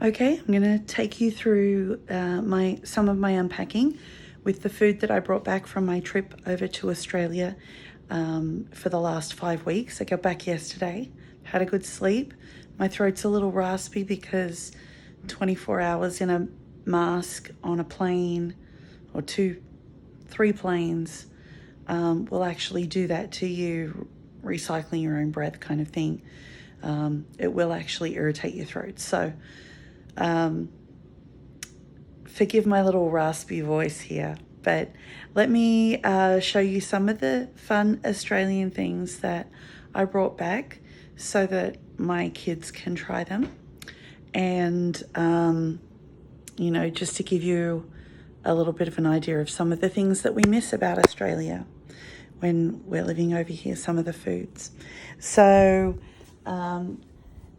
Okay, I'm going to take you through some of my unpacking with the food that I brought back from my trip over to Australia for the last 5 weeks. I got back yesterday, had a good sleep. My throat's a little raspy because 24 hours in a mask on a plane or 3 planes will actually do that to you, recycling your own breath kind of thing. It will actually irritate your throat. So forgive my little raspy voice here, but let me show you some of the fun Australian things that I brought back so that my kids can try them. And, just to give you a little bit of an idea of some of the things that we miss about Australia when we're living over here, some of the foods. So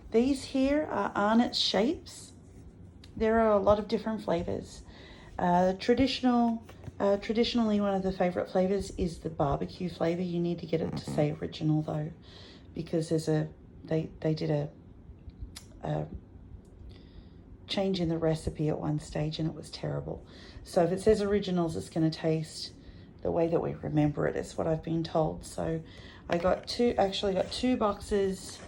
these here are Arnott's shapes. There are a lot of different flavors. Traditionally, one of the favorite flavors is the barbecue flavor. You need to get it to say original though, because they did a change in the recipe at one stage and it was terrible. So if it says originals, it's going to taste the way that we remember it, is what I've been told. So I got two boxes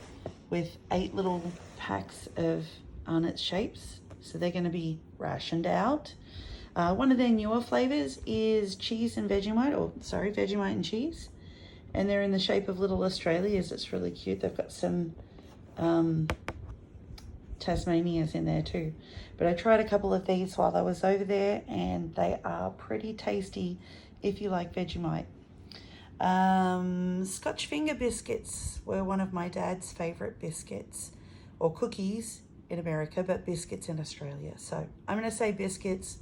with 8 little packs of Arnott's shapes. So they're going to be rationed out. One of their newer flavors is cheese and Vegemite, Vegemite and cheese. And they're in the shape of little Australias. It's really cute. They've got some Tasmanias in there too. But I tried a couple of these while I was over there and they are pretty tasty if you like Vegemite. Scotch finger biscuits were one of my dad's favorite biscuits, or cookies in America, but biscuits in Australia. So I'm going to say biscuits.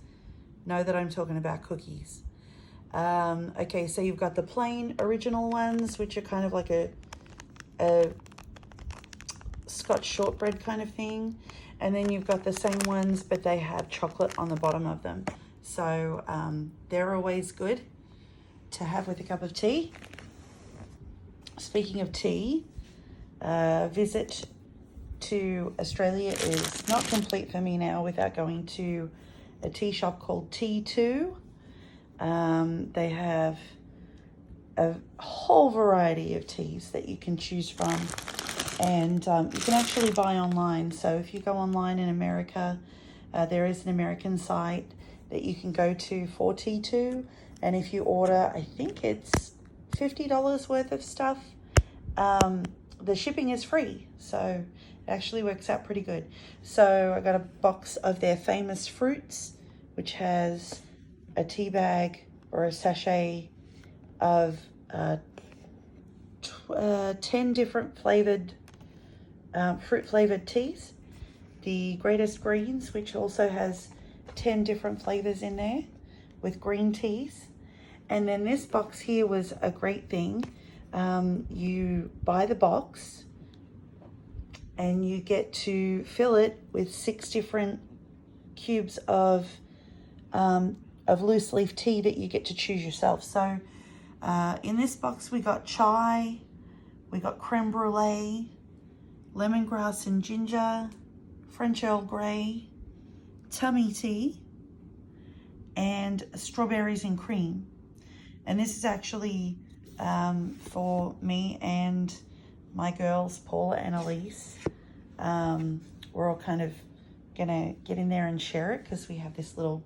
Know that I'm talking about cookies. Okay, so you've got the plain original ones, which are kind of like a Scotch shortbread kind of thing. And then you've got the same ones, but they have chocolate on the bottom of them. So they're always good to have with a cup of tea. Speaking of tea, visit to Australia is not complete for me now without going to a tea shop called T2. They have a whole variety of teas that you can choose from, and you can actually buy online. So if you go online in America, there is an American site that you can go to for T2, and if you order, I think it's $50 worth of stuff, the shipping is free. So it actually works out pretty good. So I got a box of their famous fruits, which has a tea bag or a sachet of 10 different flavored, fruit-flavored teas. The Greatest Greens, which also has 10 different flavors in there with green teas. And then this box here was a great thing. You buy the box and you get to fill it with 6 different cubes of loose leaf tea that you get to choose yourself. So in this box we got chai, we got creme brulee, lemongrass and ginger, French Earl Grey, tummy tea, and strawberries and cream. And this is actually for me and my girls, Paula and Elise. We're all kind of gonna get in there and share it because we have this little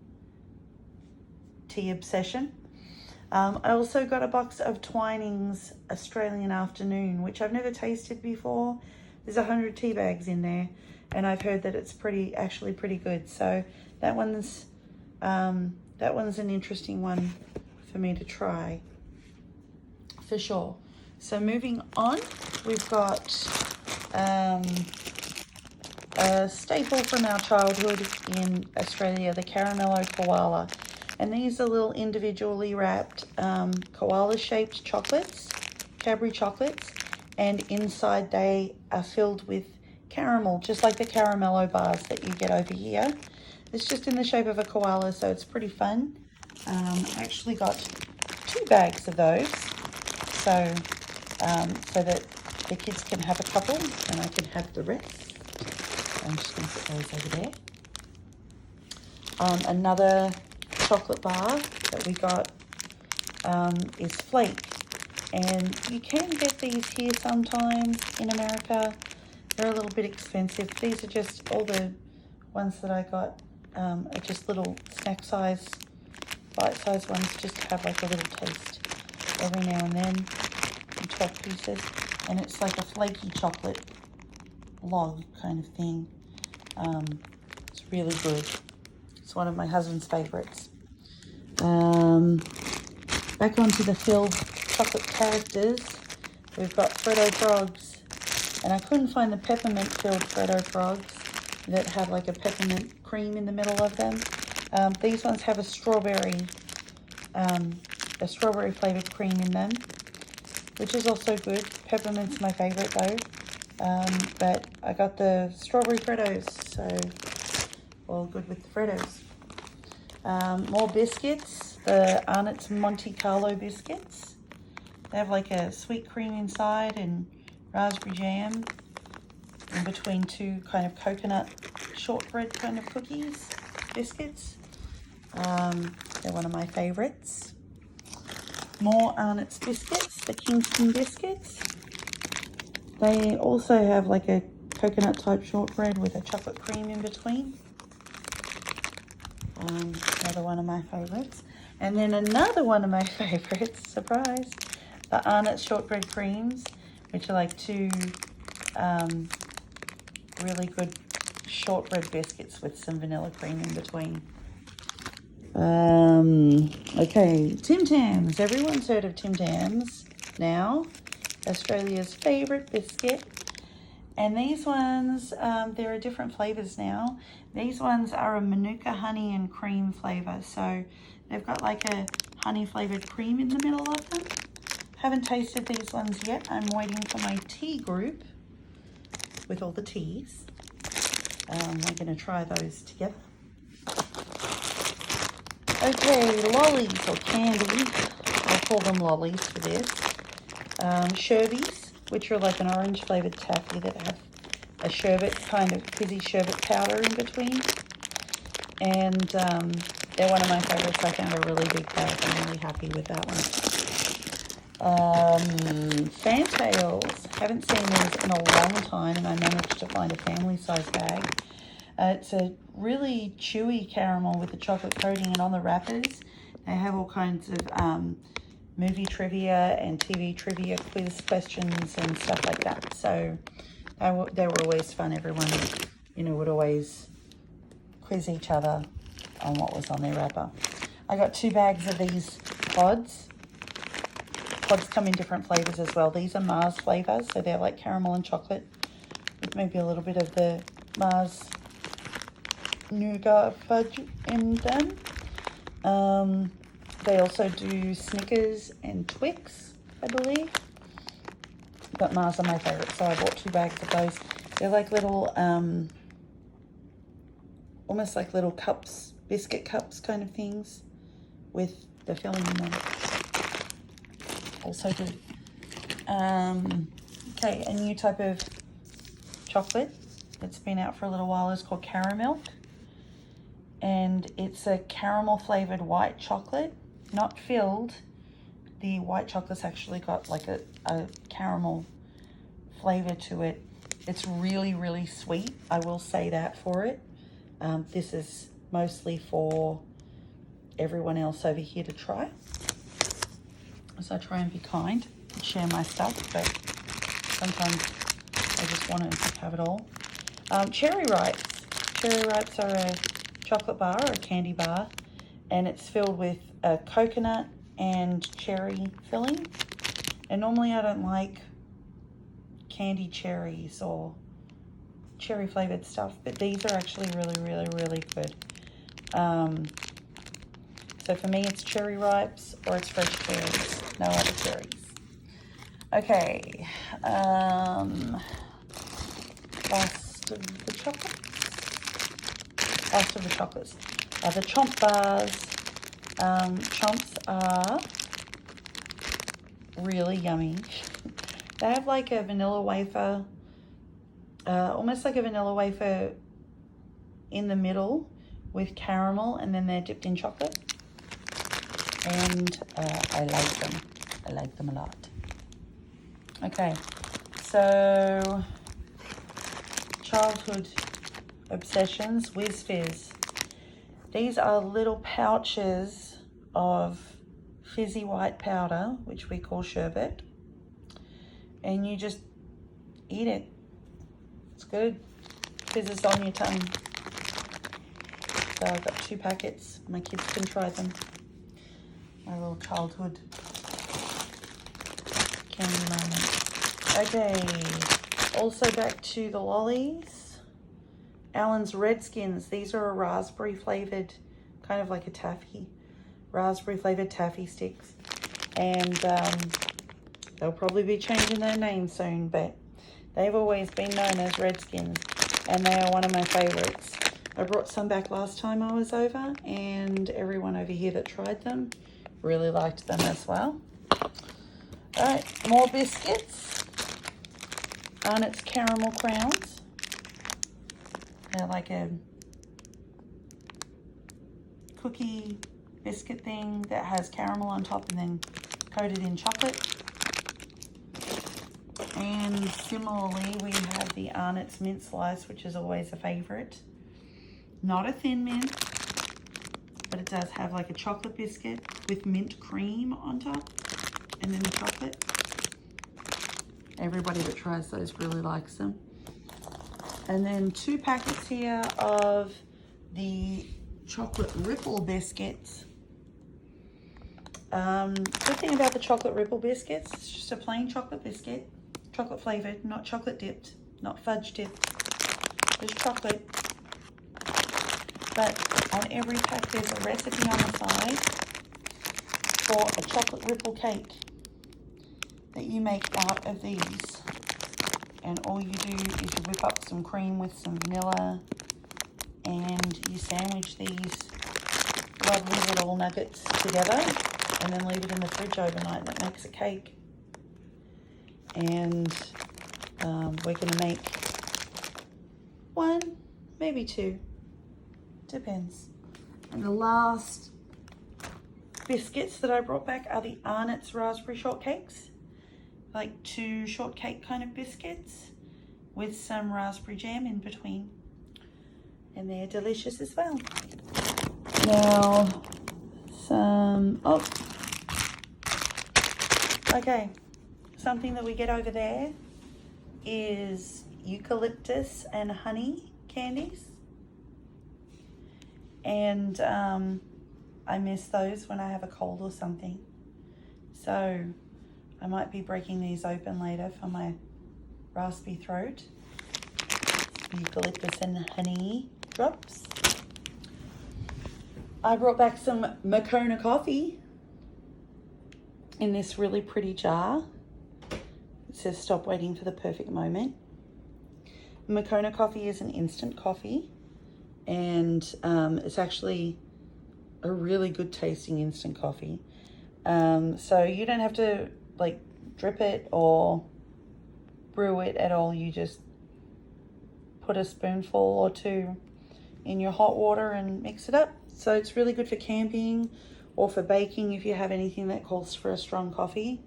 tea obsession. I also got a box of Twinings Australian Afternoon, which I've never tasted before. There's 100 tea bags in there, and I've heard that it's actually pretty good. So that one's an interesting one for me to try, for sure. So moving on, we've got a staple from our childhood in Australia, the Caramello Koala. And these are little individually wrapped koala-shaped chocolates, Cadbury chocolates, and inside they are filled with caramel, just like the Caramello bars that you get over here. It's just in the shape of a koala, so it's pretty fun. I actually got 2 bags of those, so that the kids can have a couple and I can have the rest. I'm just going to put those over there. Another chocolate bar that we got is Flake. And you can get these here sometimes in America. They're a little bit expensive. These are just all the ones that I got are just little snack size, bite size ones, just to have like a little taste every now and then in 12 pieces. And it's like a flaky chocolate log kind of thing. It's really good. It's one of my husband's favorites. Back onto the filled chocolate characters, we've got Freddo Frogs, and I couldn't find the peppermint filled Freddo Frogs that have like a peppermint cream in the middle of them. These ones have a strawberry flavored cream in them, which is also good. Peppermint's my favorite though, but I got the strawberry Freddos, so all good with the Freddos. More biscuits, the Arnott's Monte Carlo biscuits. They have like a sweet cream inside and raspberry jam in between two kind of coconut shortbread kind of cookies, biscuits. They're one of my favorites. More Arnott's biscuits, the Kingston biscuits. They also have like a coconut type shortbread with a chocolate cream in between. Another one of my favorites. And then another one of my favorites, surprise, the Arnott's shortbread creams, which are like two really good shortbread biscuits with some vanilla cream in between. Okay, Tim Tams. Everyone's heard of Tim Tams now. Australia's favourite biscuit. And these ones, there are different flavours now. These ones are a Manuka honey and cream flavour. So they've got like a honey flavoured cream in the middle of them. Haven't tasted these ones yet. I'm waiting for my tea group with all the teas. We're going to try those together. Okay, lollies or candy. I'll call them lollies for this. Sherbies, which are like an orange flavoured taffy that have a sherbet, kind of fizzy sherbet powder in between. And they're one of my favourites. I found a really big bag. I'm really happy with that one. Fantails. Haven't seen these in a long time, and I managed to find a family size bag. It's a really chewy caramel with the chocolate coating, and on the wrappers they have all kinds of movie trivia and TV trivia quiz questions and stuff like that. So they were always fun. Everyone, would always quiz each other on what was on their wrapper. I got 2 bags of these pods. Pods come in different flavors as well. These are Mars flavors, so they're like caramel and chocolate with maybe a little bit of the Mars nougat fudge in them. They also do Snickers and Twix, I believe. But Mars are my favorite, so I bought 2 bags of those. They're like little, almost like little cups, biscuit cups kind of things with the filling in them. Also good. Okay, a new type of chocolate that's been out for a little while is called Caramilk. And it's a caramel flavored white chocolate, not filled. The white chocolate's actually got like a caramel flavor to it. It's really, really sweet. I will say that for it. This is mostly for everyone else over here to try. So I try and be kind and share my stuff, but sometimes I just want to have it all. Cherry Ripes. Cherry Ripes are a chocolate bar or a candy bar, and it's filled with a coconut and cherry filling. And normally I don't like candy cherries or cherry flavored stuff, but these are actually really, really, really good. So for me, it's Cherry Ripes or it's fresh cherries, no other cherries. Okay, last of the chocolates. The Chomp bars. Chomps are really yummy. They have like a vanilla wafer almost like a vanilla wafer in the middle with caramel, and then they're dipped in chocolate. And I like them. I like them a lot. Okay, so childhood obsessions, Whiz Fizz. These are little pouches of fizzy white powder, which we call sherbet, and you just eat it. It's good. Fizzes on your tongue. So I've got 2 packets. My kids can try them. My little childhood candy moment. Okay, also back to the lollies. Allen's Redskins. These are a raspberry flavored, kind of like a taffy, raspberry flavored taffy sticks. And they'll probably be changing their name soon, but they've always been known as Redskins, and they are one of my favorites. I brought some back last time I was over, and everyone over here that tried them really liked them as well. All right, more biscuits. Arnott's Caramel Crowns. They're like a cookie biscuit thing that has caramel on top and then coated in chocolate. And similarly, we have the Arnott's Mint Slice, which is always a favorite. Not a thin mint, but it does have like a chocolate biscuit with mint cream on top and then the chocolate. Everybody that tries those really likes them. And then 2 packets here of the chocolate ripple biscuits. Good thing about the chocolate ripple biscuits, it's just a plain chocolate biscuit, chocolate flavored, not chocolate dipped, not fudge dipped, just chocolate. But on every pack there's a recipe on the side for a chocolate ripple cake that you make out of these. And all you do is you whip up some cream with some vanilla, and you sandwich these lovely little nuggets together and then leave it in the fridge overnight, and it makes a cake. And we're going to make 1, maybe 2. Depends. And the last biscuits that I brought back are the Arnott's Raspberry Shortcakes. Like 2 shortcake kind of biscuits with some raspberry jam in between. And they're delicious as well. Now, okay. Something that we get over there is eucalyptus and honey candies. And I miss those when I have a cold or something. So I might be breaking these open later for my raspy throat. Eucalyptus and honey drops. I brought back some Moccona coffee in this really pretty jar. It says stop waiting for the perfect moment. Moccona coffee is an instant coffee, and it's actually a really good tasting instant coffee. So you don't have to like drip it or brew it at all. You just put a spoonful or 2 in your hot water and mix it up. So it's really good for camping or for baking if you have anything that calls for a strong coffee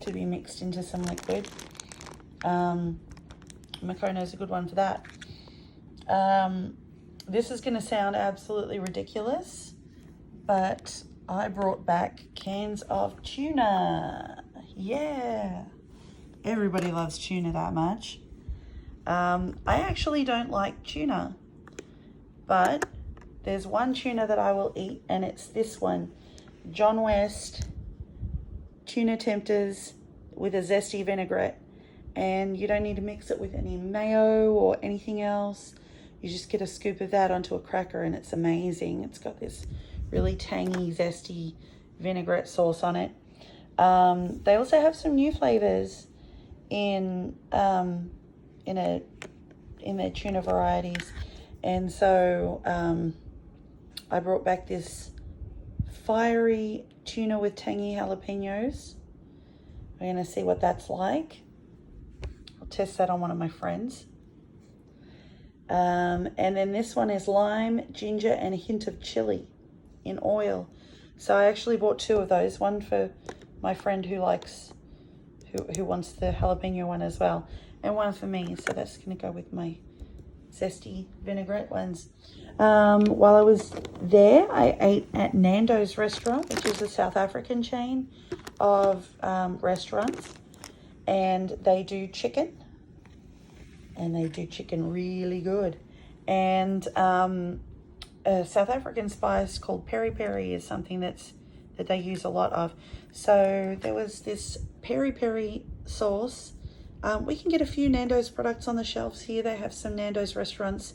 to be mixed into some liquid. Moccona is a good one for that. This is going to sound absolutely ridiculous, but I brought back cans of tuna. Yeah, everybody loves tuna that much. I actually don't like tuna, but there's one tuna that I will eat, and it's this one, John West Tuna Tempters with a zesty vinaigrette. And you don't need to mix it with any mayo or anything else. You just get a scoop of that onto a cracker, and it's amazing. It's got this really tangy, zesty vinaigrette sauce on it. They also have some new flavors in their tuna varieties, and so I brought back this fiery tuna with tangy jalapenos. We're gonna see what that's like. I'll test that on one of my friends. And then this one is lime, ginger, and a hint of chili in oil. So I actually bought 2 of those, one for my friend who wants the jalapeno one as well, and one for me. So that's going to go with my zesty vinaigrette ones. While I was there, I ate at Nando's restaurant, which is a South African chain of restaurants, and they do chicken, and they do chicken really good. And a South African spice called peri peri is something that they use a lot of. So there was this peri peri sauce. We can get a few Nando's products on the shelves here. They have some Nando's restaurants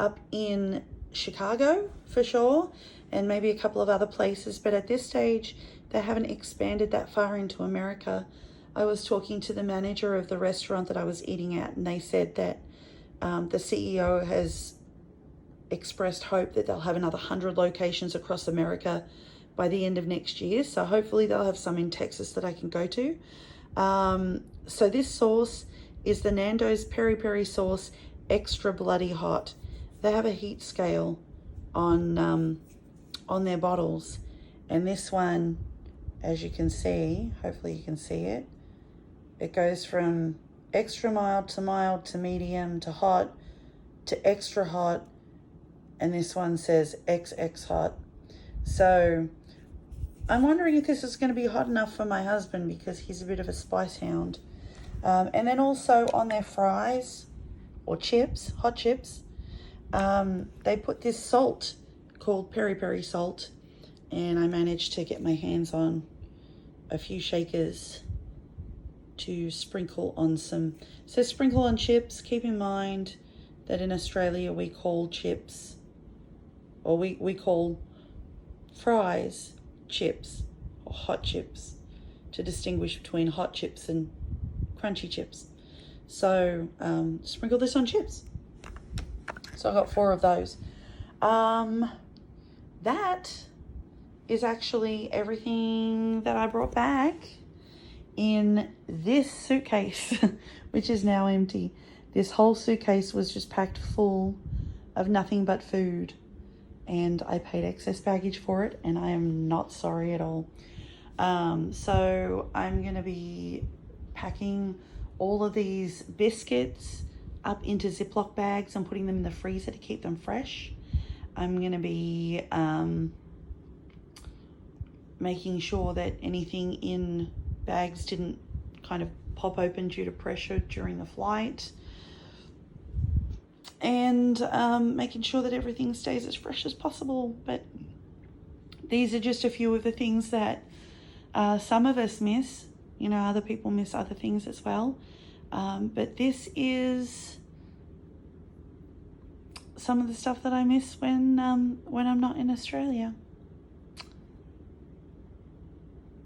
up in Chicago for sure, and maybe a couple of other places, but at this stage they haven't expanded that far into America. I was talking to the manager of the restaurant that I was eating at, and they said that the CEO has expressed hope that they'll have another 100 locations across America by the end of next year. So hopefully they'll have some in Texas that I can go to. So this sauce is the Nando's peri peri sauce, extra bloody hot. They have a heat scale on their bottles, and this one, as you can see, hopefully you can see it, it goes from extra mild to medium to hot to extra hot, and this one says XX hot. So I'm wondering if this is going to be hot enough for my husband, because he's a bit of a spice hound. And then also on their fries or chips, hot chips, they put this salt called peri peri salt, and I managed to get my hands on a few shakers to sprinkle on some. So sprinkle on chips. Keep in mind that in Australia we call chips, or we call fries chips or hot chips, to distinguish between hot chips and crunchy chips. So sprinkle this on chips. So I got 4 of those. That is actually everything that I brought back in this suitcase, which is now empty. This whole suitcase was just packed full of nothing but food, and I paid excess baggage for it, and I am not sorry at all. So I'm going to be packing all of these biscuits up into Ziploc bags and putting them in the freezer to keep them fresh. I'm going to be making sure that anything in bags didn't kind of pop open due to pressure during the flight, and making sure that everything stays as fresh as possible. But these are just a few of the things that some of us miss. You know, other people miss other things as well. But this is some of the stuff that I miss when I'm not in Australia.